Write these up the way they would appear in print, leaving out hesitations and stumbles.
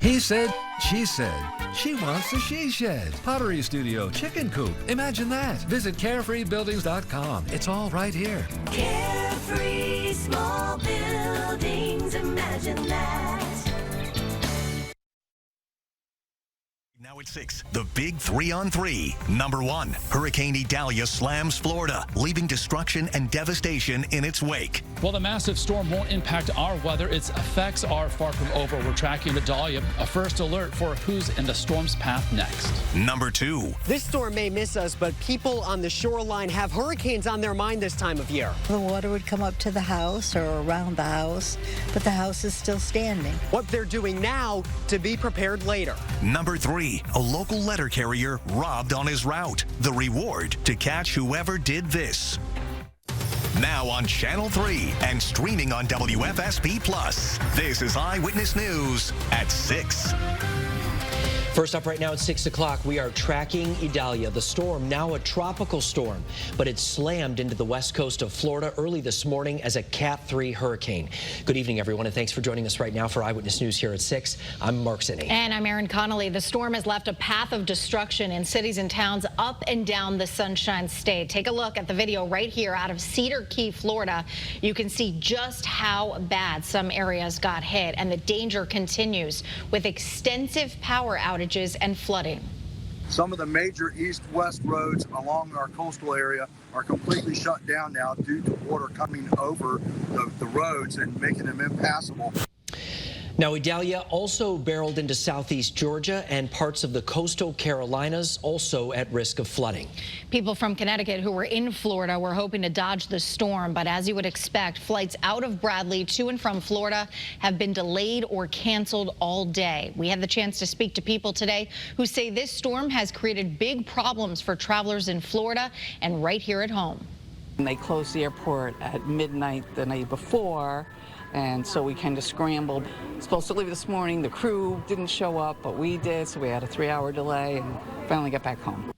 He said, she said, she wants the she shed. Pottery studio, chicken coop. Imagine that. Visit carefreebuildings.com. It's all right here. Carefree small buildings, imagine that. Now at 6, the big 3-on-3. Number 1, Hurricane Idalia slams Florida, leaving destruction and devastation in its wake. Well, the massive storm won't impact our weather. Its effects are far from over. We're tracking Idalia, a first alert for who's in the storm's path next. Number 2. This storm may miss us, but people on the shoreline have hurricanes on their mind this time of year. The water would come up to the house or around the house, but the house is still standing. What they're doing now to be prepared later. Number 3, a local letter carrier robbed on his route. The reward to catch whoever did this. Now on Channel 3 and streaming on WFSB+. This is Eyewitness News at 6. First up right now at 6 o'clock, we are tracking Idalia, the storm, now a tropical storm, but it slammed into the west coast of Florida early this morning as a Cat 3 hurricane. Good evening, everyone, and thanks for joining us right now for Eyewitness News here at 6. I'm Mark Zinney. And I'm Erin Connolly. The storm has left a path of destruction in cities and towns up and down the Sunshine State. Take a look at the video right here out of Cedar Key, Florida. You can see just how bad some areas got hit, and the danger continues with extensive power outages and flooding. Some of the major east-west roads along our coastal area are completely shut down now due to water coming over the roads and making them impassable. Now, Idalia also barreled into southeast Georgia and parts of the coastal Carolinas, also at risk of flooding. People from Connecticut who were in Florida were hoping to dodge the storm, but as you would expect, flights out of Bradley to and from Florida have been delayed or canceled all day. We had the chance to speak to people today who say this storm has created big problems for travelers in Florida and right here at home. They closed the airport at midnight the night before, and so we kind of scrambled. Supposed to leave this morning. The crew didn't show up, but we did, so we had a 3-hour delay and finally got back home.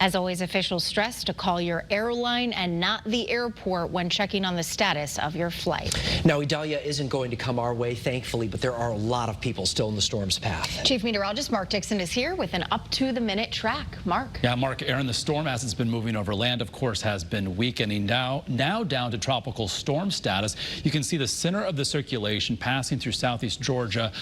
As always, officials stress to call your airline and not the airport when checking on the status of your flight. Now, Idalia isn't going to come our way, thankfully, but there are a lot of people still in the storm's path. Chief Meteorologist Mark Dixon is here with an up-to-the-minute track. Mark. Yeah, Mark, Aaron, the storm, as it's been moving over land, of course, has been weakening now down to tropical storm status. You can see the center of the circulation passing through southeast Georgia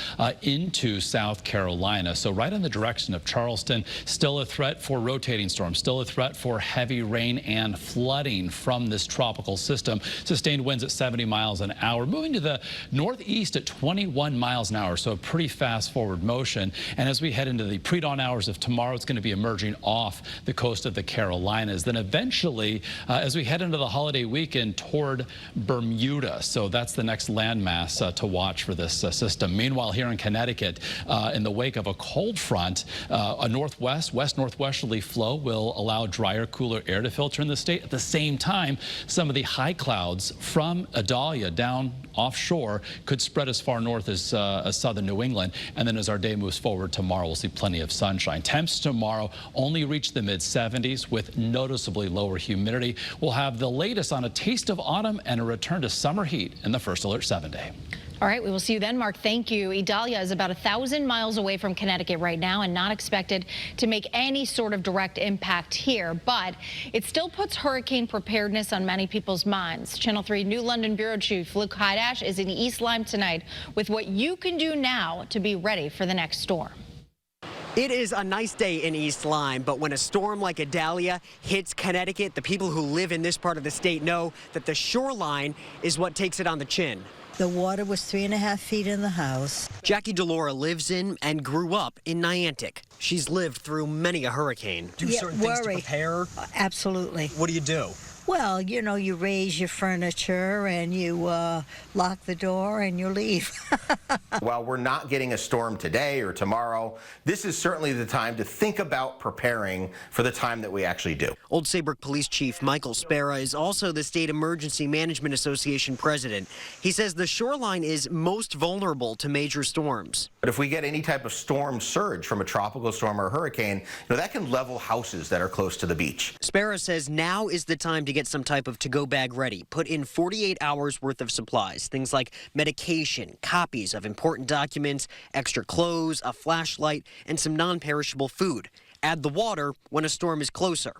into South Carolina. So right in the direction of Charleston, still a threat for rotating storms. Still a threat for heavy rain and flooding from this tropical system. Sustained winds at 70 miles an hour, moving to the northeast at 21 miles an hour, so a pretty fast forward motion. And as we head into the pre-dawn hours of tomorrow, it's going to be emerging off the coast of the Carolinas. Then eventually, as we head into the holiday weekend, toward Bermuda. So that's the next landmass to watch for this system. Meanwhile, here in Connecticut, in the wake of a cold front, a west-northwesterly flow will allow drier, cooler air to filter in the state. At the same time, some of the high clouds from Idalia down offshore could spread as far north as southern New England. And then as our day moves forward tomorrow, we'll see plenty of sunshine. Temps tomorrow only reach the mid-70s with noticeably lower humidity. We'll have the latest on a taste of autumn and a return to summer heat in the First Alert 7-day. All right, we will see you then, Mark. Thank you. Idalia is about 1,000 miles away from Connecticut right now and not expected to make any sort of direct impact here, but it still puts hurricane preparedness on many people's minds. Channel 3 New London Bureau Chief Luke Hydash is in East Lyme tonight with what you can do now to be ready for the next storm. It is a nice day in East Lyme, but when a storm like Idalia hits Connecticut, the people who live in this part of the state know that the shoreline is what takes it on the chin. The water was 3.5 feet in the house. Jackie Delora lives in and grew up in Niantic. She's lived through many a hurricane. Do certain things to prepare? Absolutely. What do you do? Well, you know, you raise your furniture and you lock the door and you leave. While we're not getting a storm today or tomorrow, this is certainly the time to think about preparing for the time that we actually do. Old Saybrook Police Chief Michael Spera is also the State Emergency Management Association president. He says the shoreline is most vulnerable to major storms. But if we get any type of storm surge from a tropical storm or a hurricane, that can level houses that are close to the beach. Spera says now is the time to get get some type of to-go bag ready. Put in 48 hours worth of supplies, things like medication, copies of important documents, extra clothes, a flashlight, and some non-perishable food. Add the water when a storm is closer.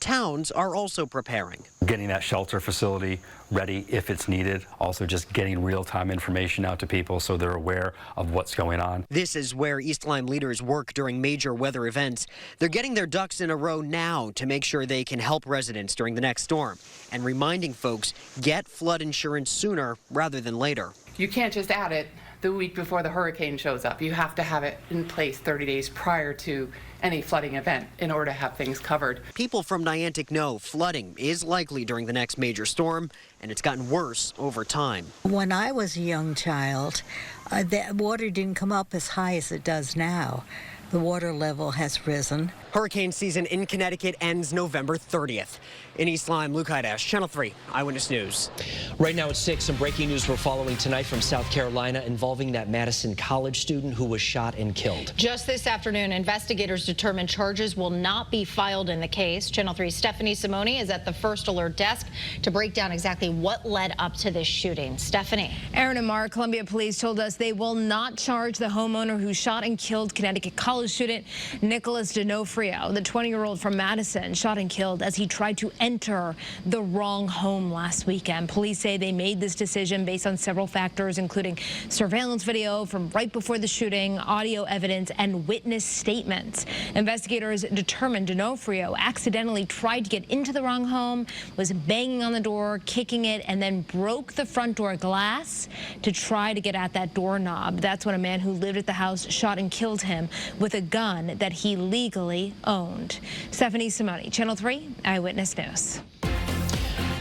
Towns are also preparing. Getting that shelter facility ready if it's needed. Also just getting real-time information out to people so they're aware of what's going on. This is where East Lyme leaders work during major weather events. They're getting their ducks in a row now to make sure they can help residents during the next storm and reminding folks get flood insurance sooner rather than later. You can't just add it the week before the hurricane shows up. You have to have it in place 30 days prior to any flooding event in order to have things covered. People from Niantic know flooding is likely during the next major storm, and it's gotten worse over time. When I was a young child, the water didn't come up as high as it does now. The water level has risen. Hurricane season in Connecticut ends November 30th. In East Lyme, Luke Hydash, Channel 3 Eyewitness News. Right now at 6, some breaking news we're following tonight from South Carolina involving that Madison College student who was shot and killed. Just this afternoon, investigators determined charges will not be filed in the case. Channel 3's Stephanie Simone is at the First Alert desk to break down exactly what led up to this shooting. Stephanie. Aaron and Mark, Columbia police told us they will not charge the homeowner who shot and killed Connecticut college student Nicholas D'Onofrio. The 20-year-old from Madison shot and killed as he tried to enter the wrong home last weekend. Police say they made this decision based on several factors, including surveillance video from right before the shooting, audio evidence, and witness statements. Investigators determined D'Onofrio accidentally tried to get into the wrong home, was banging on the door, kicking it, and then broke the front door glass to try to get at that doorknob. That's when a man who lived at the house shot and killed him with a gun that he legally owned. Stephanie Simone, Channel 3 Eyewitness News.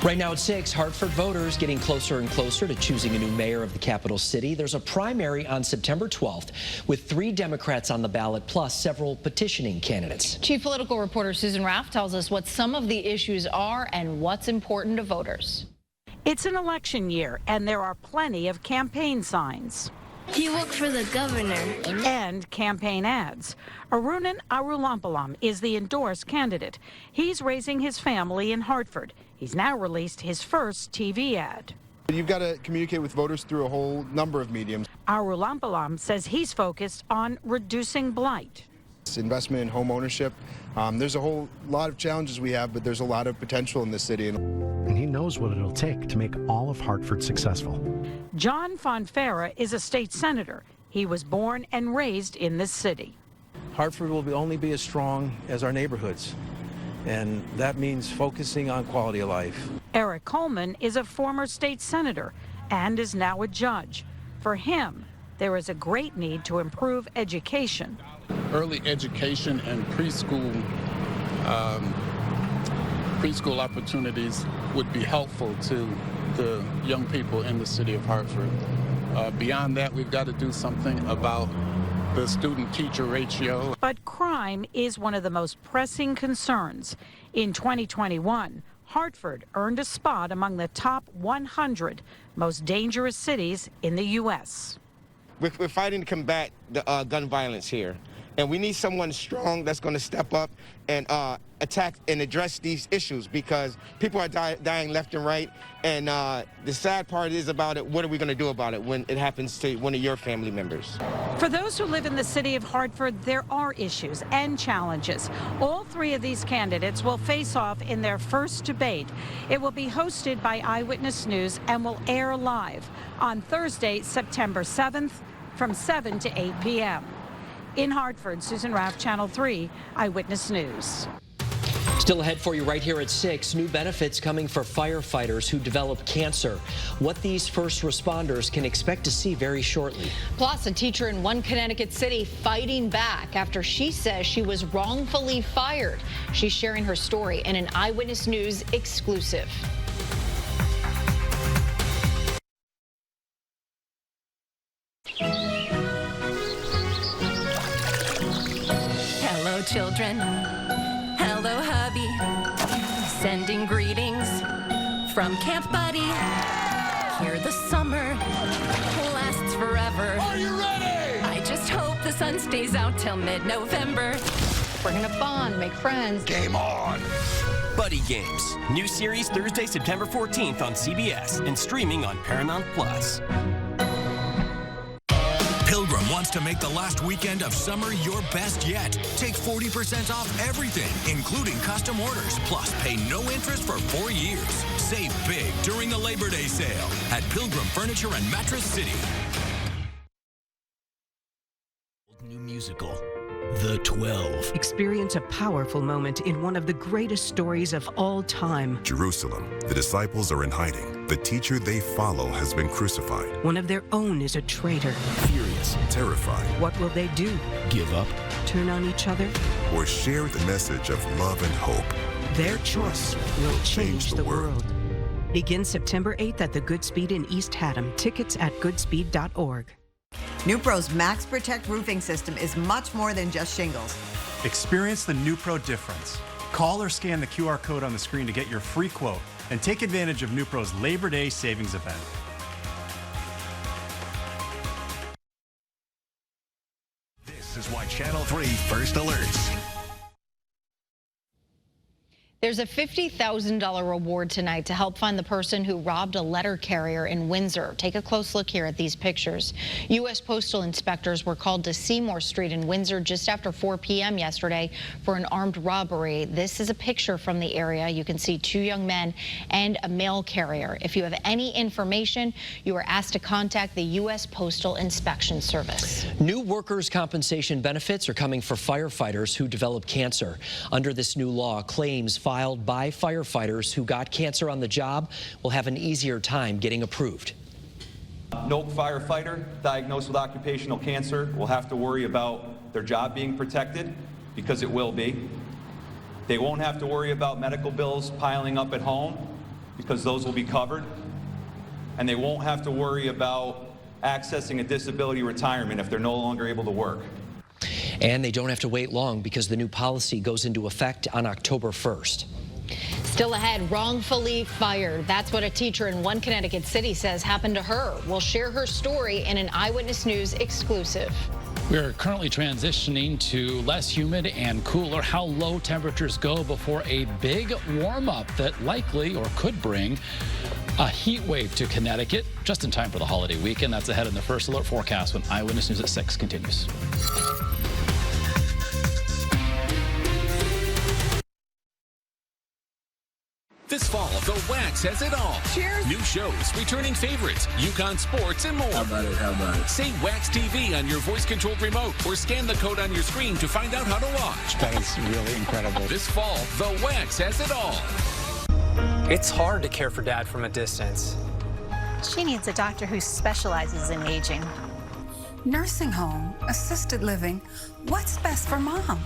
Right now at 6, Hartford voters getting closer and closer to choosing a new mayor of the capital city. There's a primary on September 12th with 3 Democrats on the ballot plus several petitioning candidates. Chief political reporter Susan Raff tells us what some of the issues are and what's important to voters. It's an election year and there are plenty of campaign signs. You work for the governor. And campaign ads. Arunan Arulampalam is the endorsed candidate. He's raising his family in Hartford. He's now released his first TV ad. You've got to communicate with voters through a whole number of mediums. Arulampalam says he's focused on reducing blight. Investment in home ownership. There's a whole lot of challenges we have, but there's a lot of potential in this city. And he knows what it'll take to make all of Hartford successful. John Fonfara is a state senator. He was born and raised in this city. Hartford will only be as strong as our neighborhoods, and that means focusing on quality of life. Eric Coleman is a former state senator and is now a judge. For him, there is a great need to improve education. Early education and preschool opportunities would be helpful to the young people in the city of Hartford. Beyond that, we've got to do something about the student-teacher ratio. But crime is one of the most pressing concerns. In 2021, Hartford earned a spot among the top 100 most dangerous cities in the U.S. We're fighting to combat the gun violence here. And we need someone strong that's going to step up and attack and address these issues, because people are dying left and right. And the sad part is about it, what are we going to do about it when it happens to one of your family members? For those who live in the city of Hartford, there are issues and challenges. All 3 of these candidates will face off in their first debate. It will be hosted by Eyewitness News and will air live on Thursday, September 7th from 7 to 8 p.m. In Hartford, Susan Raff, Channel 3 Eyewitness News. Still ahead for you right here at 6, new benefits coming for firefighters who develop cancer. What these first responders can expect to see very shortly. Plus, a teacher in one Connecticut city fighting back after she says she was wrongfully fired. She's sharing her story in an Eyewitness News exclusive. Hello, children. Hello, hubby. Sending greetings from Camp Buddy. Here the summer lasts forever. Are you ready? I just hope the sun stays out till mid-November. We're gonna bond, make friends. Game on! Buddy Games. New series Thursday, September 14th on CBS and streaming on Paramount+. Pilgrim wants to make the last weekend of summer your best yet. Take 40% off everything, including custom orders, plus pay no interest for 4 years. Save big during the Labor Day sale at Pilgrim Furniture and Mattress City. New musical, The 12. Experience a powerful moment in one of the greatest stories of all time. Jerusalem, the disciples are in hiding. The teacher they follow has been crucified. One of their own is a traitor. Furious, terrified. What will they do? Give up? Turn on each other? Or share the message of love and hope? Their choice will change the world. Begin September 8th at the Goodspeed in East Haddam. Tickets at goodspeed.org. Nupro's Max Protect roofing system is much more than just shingles. Experience the Nupro difference. Call or scan the QR code on the screen to get your free quote and take advantage of Nupro's Labor Day savings event. This is why Channel 3 first alerts. There's a $50,000 reward tonight to help find the person who robbed a letter carrier in Windsor. Take a close look here at these pictures. U.S. Postal inspectors were called to Seymour Street in Windsor just after 4 p.m. yesterday for an armed robbery. This is a picture from the area. You can see 2 young men and a mail carrier. If you have any information, you are asked to contact the U.S. Postal Inspection Service. New workers' compensation benefits are coming for firefighters who develop cancer. Under this new law, claims filed by firefighters who got cancer on the job will have an easier time getting approved. No firefighter diagnosed with occupational cancer will have to worry about their job being protected, because it will be. They won't have to worry about medical bills piling up at home, because those will be covered. And they won't have to worry about accessing a disability retirement if they're no longer able to work. And they don't have to wait long because the new policy goes into effect on October 1st. Still ahead, wrongfully fired. That's what a teacher in one Connecticut city says happened to her. We'll share her story in an Eyewitness News exclusive. We're currently transitioning to less humid and cooler. How low temperatures go before a big warm-up that likely or could bring a heat wave to Connecticut just in time for the holiday weekend. That's ahead in the First Alert forecast when Eyewitness News at 6 continues. This fall, The Wax has it all. Cheers. New shows, returning favorites, Yukon sports, and more. How about it? Say Wax TV on your voice-controlled remote or scan the code on your screen to find out how to watch. That is really incredible. This fall, The Wax has it all. It's hard to care for Dad from a distance. She needs a doctor who specializes in aging. Nursing home, assisted living, what's best for Mom?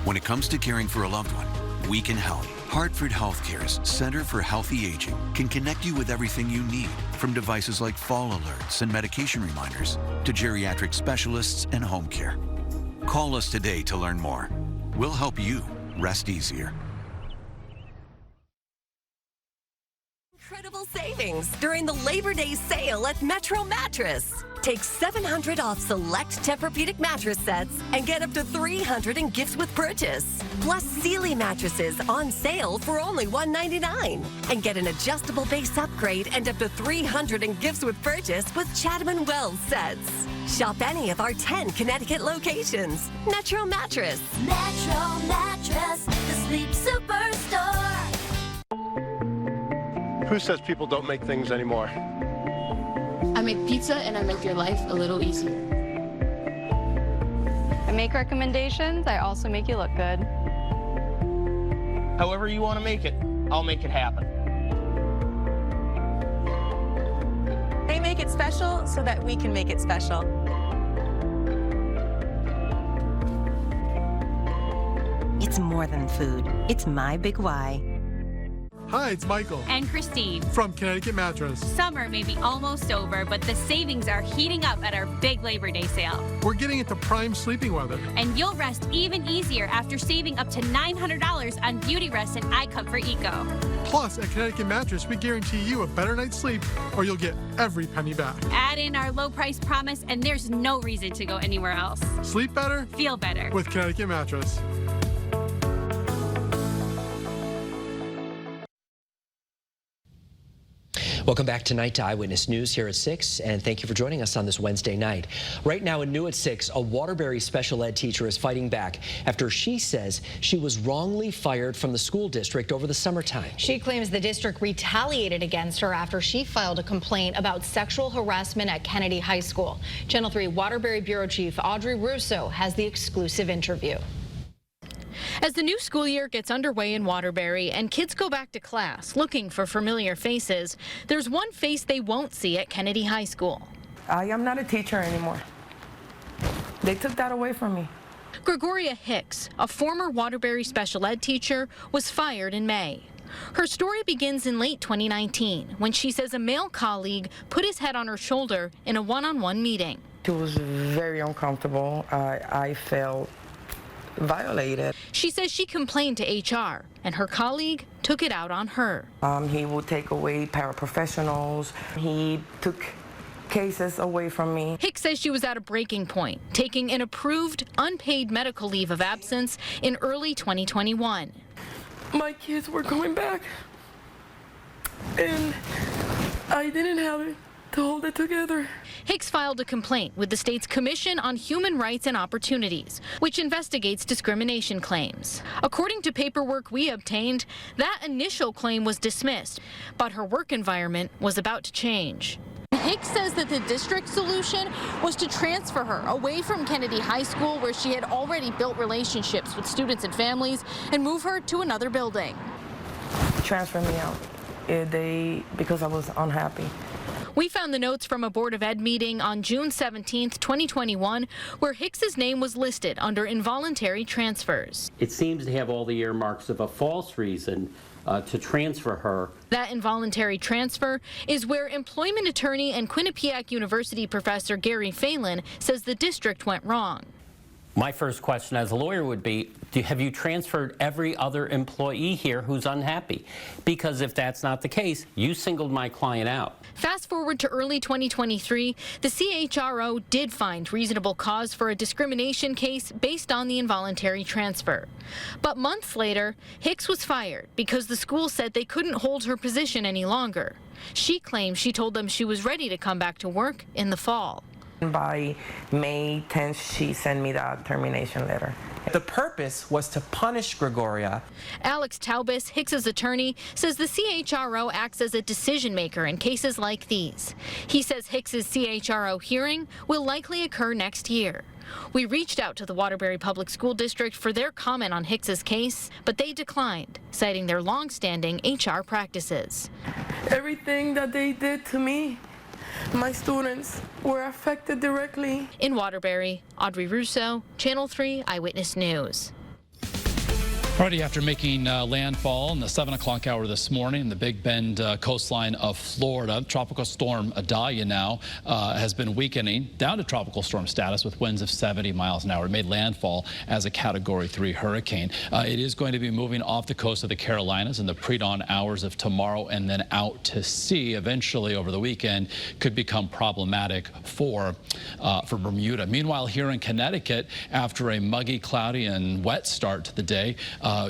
When it comes to caring for a loved one, we can help. Hartford Healthcare's Center for Healthy Aging can connect you with everything you need, from devices like fall alerts and medication reminders to geriatric specialists and home care. Call us today to learn more. We'll help you rest easier. Incredible savings during the Labor Day sale at Metro Mattress. Take $700 off select Tempur-Pedic mattress sets and get up to $300 in gifts with purchase. Plus Sealy mattresses on sale for only $199. And get an adjustable base upgrade and up to $300 in gifts with purchase with Chatham & Wells sets. Shop any of our 10 Connecticut locations. Metro Mattress. Metro Mattress, the sleep superstore. Who says people don't make things anymore? I make pizza and I make your life a little easier. I make recommendations. I also make you look good. However you want to make it, I'll make it happen. They make it special so that we can make it special. It's more than food. It's my big why. Hi, it's Michael. And Christine. From Connecticut Mattress. Summer may be almost over, but the savings are heating up at our big Labor Day sale. We're getting into prime sleeping weather. And you'll rest even easier after saving up to $900 on Beauty Rest and iComfort Eco. Plus, at Connecticut Mattress, we guarantee you a better night's sleep or you'll get every penny back. Add in our low price promise and there's no reason to go anywhere else. Sleep better. Feel better. With Connecticut Mattress. Welcome back tonight to Eyewitness News here at 6, and thank you for joining us on this Wednesday night. Right now in New at 6, a Waterbury special ed teacher is fighting back after she says she was wrongly fired from the school district over the summertime. She claims the district retaliated against her after she filed a complaint about sexual harassment at Kennedy High School. Channel 3 Waterbury Bureau Chief Audrey Russo has the exclusive interview. As the new school year gets underway in Waterbury and kids go back to class looking for familiar faces, there's one face they won't see at Kennedy High School. I am not a teacher anymore. They took that away from me. Gregoria Hicks, a former Waterbury special ed teacher, was fired in May. Her story begins in late 2019 when she says a male colleague put his head on her shoulder in a one-on-one meeting. It was very uncomfortable. I felt violated. She says she complained to HR and her colleague took it out on her. He would take away paraprofessionals. He took cases away from me. Hicks says she was at a breaking point, taking an approved unpaid medical leave of absence in early 2021. My kids were coming back and I didn't have it to hold it together. Hicks filed a complaint with the state's Commission on Human Rights and Opportunities, which investigates discrimination claims. According to paperwork we obtained, that initial claim was dismissed, but her work environment was about to change. Hicks says that the district solution was to transfer her away from Kennedy High School, where she had already built relationships with students and families, and move her to another building. Transfer me out because I was unhappy. We found the notes from a Board of Ed meeting on June 17, 2021, where Hicks's name was listed under involuntary transfers. It seems to have all the earmarks of a false reason to transfer her. That involuntary transfer is where employment attorney and Quinnipiac University professor Gary Phelan says the district went wrong. My first question as a lawyer would be, have you transferred every other employee here who's unhappy? Because if that's not the case, you singled my client out. Fast forward to early 2023, the CHRO did find reasonable cause for a discrimination case based on the involuntary transfer. But months later, Hicks was fired because the school said they couldn't hold her position any longer. She claims she told them she was ready to come back to work in the fall. By May 10th, she sent me that termination letter. The purpose was to punish Gregoria. Alex Taubis, Hicks's attorney, says the CHRO acts as a decision maker in cases like these. He says Hicks's CHRO hearing will likely occur next year. We reached out to the Waterbury Public School District for their comment on Hicks's case, but they declined, citing their long-standing HR practices. Everything that they did to me, my students were affected directly. In Waterbury, Audrey Russo, Channel 3 Eyewitness News. Already after making landfall in the 7 o'clock hour this morning in the Big Bend coastline of Florida, Tropical Storm Idalia now has been weakening down to tropical storm status with winds of 70 miles an hour. It made landfall as a Category 3 hurricane. It is going to be moving off the coast of the Carolinas in the pre-dawn hours of tomorrow and then out to sea. Eventually over the weekend could become problematic for Bermuda. Meanwhile, here in Connecticut, after a muggy, cloudy and wet start to the day,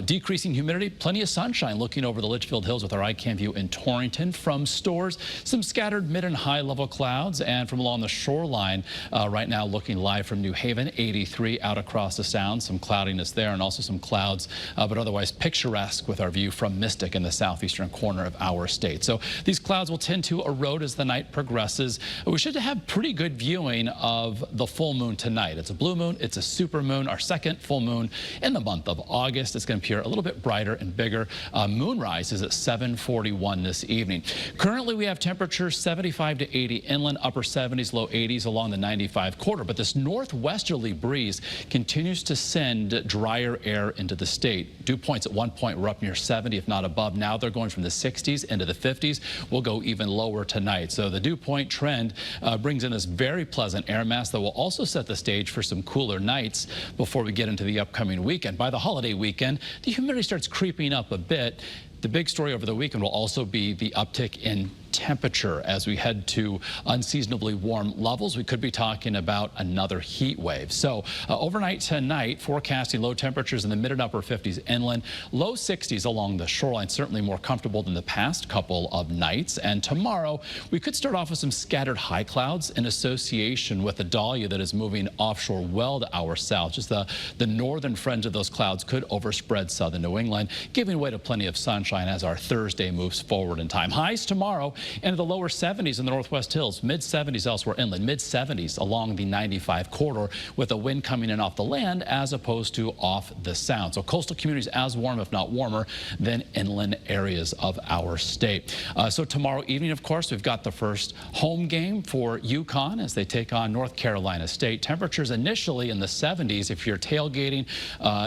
decreasing humidity, plenty of sunshine looking over the Litchfield Hills with our iCam view in Torrington. From Storrs, some scattered mid and high level clouds, and from along the shoreline right now looking live from New Haven, 83 out across the Sound, some cloudiness there and also some clouds, but otherwise picturesque with our view from Mystic in the southeastern corner of our state. So these clouds will tend to erode as the night progresses. We should have pretty good viewing of the full moon tonight. It's a blue moon, it's a super moon, our second full moon in the month of August. It's going to appear a little bit brighter and bigger. Moonrise is at 7:41 this evening. Currently, we have temperatures 75 to 80 inland, upper 70s, low 80s along the 95 corridor. But this northwesterly breeze continues to send drier air into the state. Dew points at one point were up near 70, if not above. Now they're going from the 60s into the 50s. We'll go even lower tonight. So the dew point trend brings in this very pleasant air mass that will also set the stage for some cooler nights before we get into the upcoming weekend. By the holiday weekend, the humidity starts creeping up a bit. The big story over the weekend will also be the uptick in temperature as we head to unseasonably warm levels. We could be talking about another heat wave. So overnight tonight, forecasting low temperatures in the mid and upper 50s inland, low 60s along the shoreline, certainly more comfortable than the past couple of nights. And tomorrow, we could start off with some scattered high clouds in association with Idalia that is moving offshore well to our south. Just the northern fringe of those clouds could overspread southern New England, giving way to plenty of sunshine as our Thursday moves forward in time. Highs tomorrow into the lower 70s in the Northwest Hills, mid 70s elsewhere inland, mid 70s along the 95 corridor with a wind coming in off the land as opposed to off the sound. So coastal communities as warm, if not warmer, than inland areas of our state. So tomorrow evening, of course, we've got the first home game for UConn as they take on North Carolina State. Temperatures initially in the 70s if you're tailgating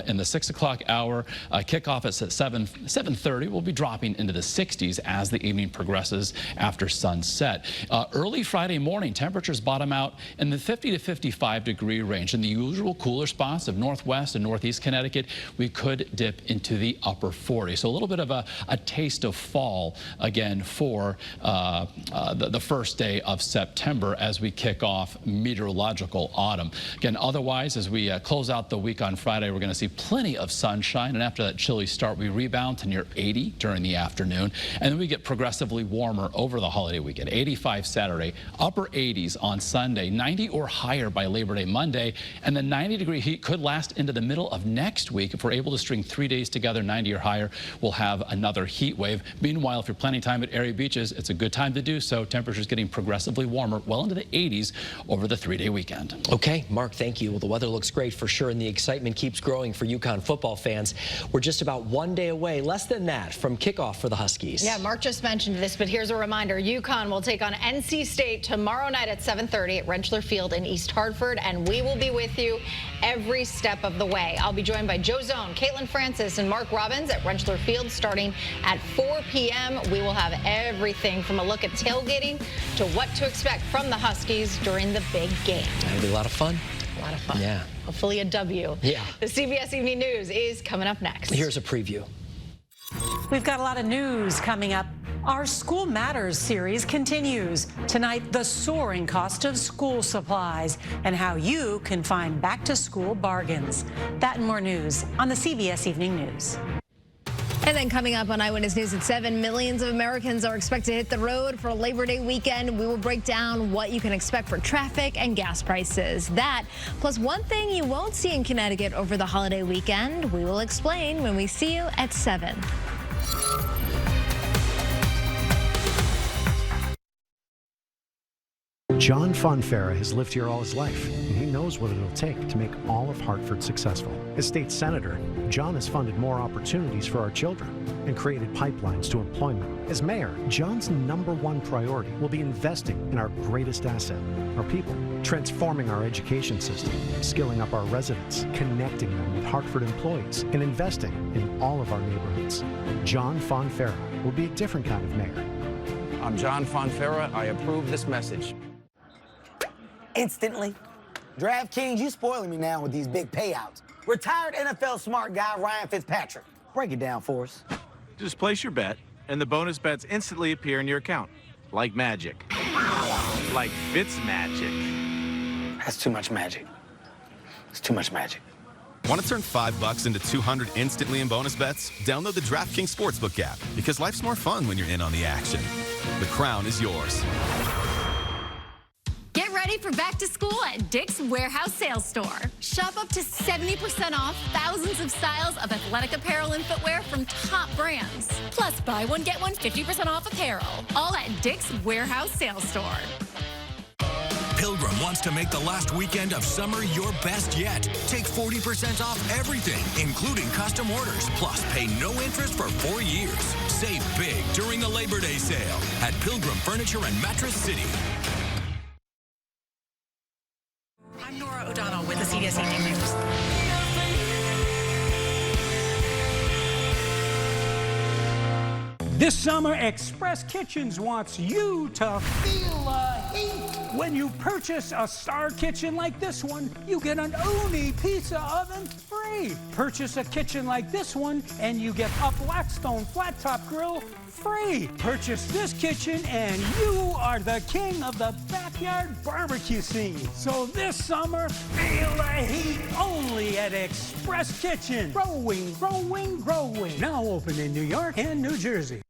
in the 6 o'clock hour. Kickoff is at 7:30. We'll be dropping into the 60s as the evening progresses after sunset. Early Friday morning, temperatures bottom out in the 50 to 55 degree range. In the usual cooler spots of northwest and northeast Connecticut, we could dip into the upper 40s. So a little bit of a taste of fall again for the first day of September as we kick off meteorological autumn. Again, otherwise, as we close out the week on Friday, we're going to see plenty of sunshine. And after that chilly start, we rebound to near 80 during the afternoon. And then we get progressively warmer over the holiday weekend. 85 Saturday, upper 80s on Sunday, 90 or higher by Labor Day Monday. And the 90-degree heat could last into the middle of next week. If we're able to string 3 days together, 90 or higher, we'll have another heat wave. Meanwhile, if you're planning time at area beaches, it's a good time to do so. Temperatures getting progressively warmer, well into the 80s over the 3-day weekend. Okay, Mark, thank you. Well, the weather looks great for sure, and the excitement keeps growing for UConn football fans. We're just about 1 day away, less than that, from kickoff for the Huskies. Yeah, Mark just mentioned this, but here's a reminder. UConn will take on NC State tomorrow night at 7:30 at Rentschler Field in East Hartford, and we will be with you every step of the way. I'll be joined by Joe Zone, Caitlin Francis, and Mark Robbins at Rentschler Field starting at 4 p.m. We will have everything from a look at tailgating to what to expect from the Huskies during the big game. That'll be a lot of fun. A lot of fun. Yeah. Hopefully a W. Yeah. The CBS Evening News is coming up next. Here's a preview. We've got a lot of news coming up. Our School Matters series continues. Tonight, the soaring cost of school supplies and how you can find back-to-school bargains. That and more news on the CBS Evening News. And then coming up on Eyewitness News at 7, millions of Americans are expected to hit the road for Labor Day weekend. We will break down what you can expect for traffic and gas prices. That, plus one thing you won't see in Connecticut over the holiday weekend, we will explain when we see you at 7. John Fonfara has lived here all his life, and he knows what it'll take to make all of Hartford successful. As state senator, John has funded more opportunities for our children and created pipelines to employment. As mayor, John's #1 priority will be investing in our greatest asset, our people, transforming our education system, skilling up our residents, connecting them with Hartford employees, and investing in all of our neighborhoods. John Fonfara will be a different kind of mayor. I'm John Fonfara. I approve this message. Instantly. DraftKings, you spoiling me now with these big payouts. Retired NFL smart guy Ryan Fitzpatrick. Break it down for us. Just place your bet, and the bonus bets instantly appear in your account. Like magic. Like Fitzmagic. That's too much magic. It's too much magic. Want to turn $5 into $200 instantly in bonus bets? Download the DraftKings Sportsbook app, because life's more fun when you're in on the action. The crown is yours. Get ready for back to school at Dick's Warehouse Sales Store. Shop up to 70% off thousands of styles of athletic apparel and footwear from top brands. Plus, buy one, get one 50% off apparel. All at Dick's Warehouse Sales Store. Pilgrim wants to make the last weekend of summer your best yet. Take 40% off everything, including custom orders. Plus, pay no interest for 4 years. Save big during the Labor Day sale at Pilgrim Furniture and Mattress City. I'm Nora O'Donnell with the CBS Evening News. This summer, Express Kitchens wants you to feel the heat. When you purchase a Star Kitchen like this one, you get an Uni pizza oven free. Purchase a kitchen like this one, and you get a Blackstone flat top grill free. Purchase this kitchen and you are the king of the backyard barbecue scene. So this summer, feel the heat only at Express Kitchen. Growing, growing, growing. Now open in New York and New Jersey.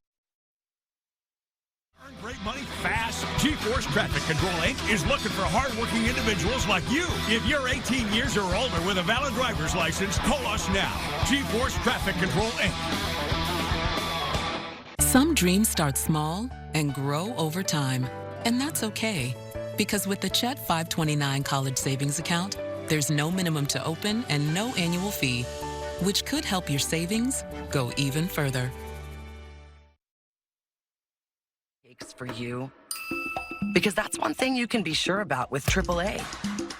Earn great money fast. G-Force Traffic Control Inc. is looking for hardworking individuals like you. If you're 18 years or older with a valid driver's license, call us now. G-Force Traffic Control Inc. Some dreams start small and grow over time, and that's okay. Because with the Chet 529 College Savings Account, there's no minimum to open and no annual fee, which could help your savings go even further. For you, because that's one thing you can be sure about with AAA.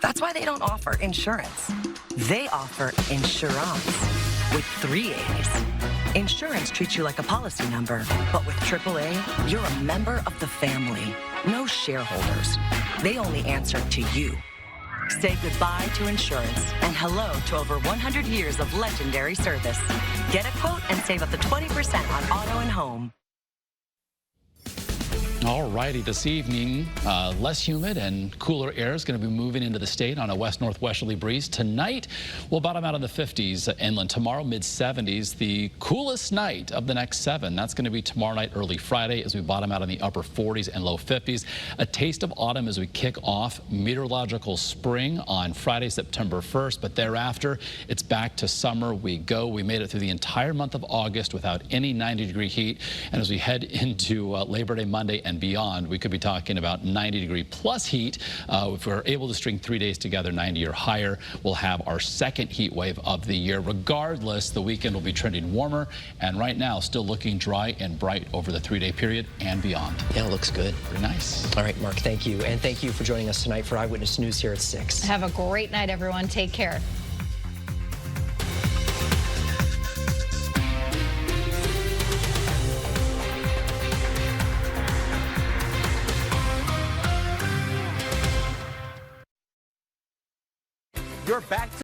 That's why they don't offer insurance. They offer insurance with 3 A's. Insurance treats you like a policy number, but with AAA, you're a member of the family. No shareholders. They only answer to you. Say goodbye to insurance and hello to over 100 years of legendary service. Get a quote and save up to 20% on auto and home. All righty, this evening, less humid and cooler air is going to be moving into the state on a west-northwesterly breeze. Tonight, we'll bottom out in the 50s inland. Tomorrow, mid-70s. The coolest night of the next 7. That's going to be tomorrow night, early Friday, as we bottom out in the upper 40s and low 50s. A taste of autumn as we kick off meteorological spring on Friday, September 1st. But thereafter, it's back to summer. We go. We made it through the entire month of August without any 90-degree heat. And as we head into Labor Day Monday and beyond, we could be talking about 90-degree plus heat. If we're able to string 3 days together, 90 or higher, we'll have our second heat wave of the year. Regardless, the weekend will be trending warmer, and right now still looking dry and bright over the 3-day period and beyond. Yeah, it looks good. Very nice. All right, Mark, thank you. And thank you for joining us tonight for Eyewitness News here at 6. Have a great night, everyone. Take care. You're back to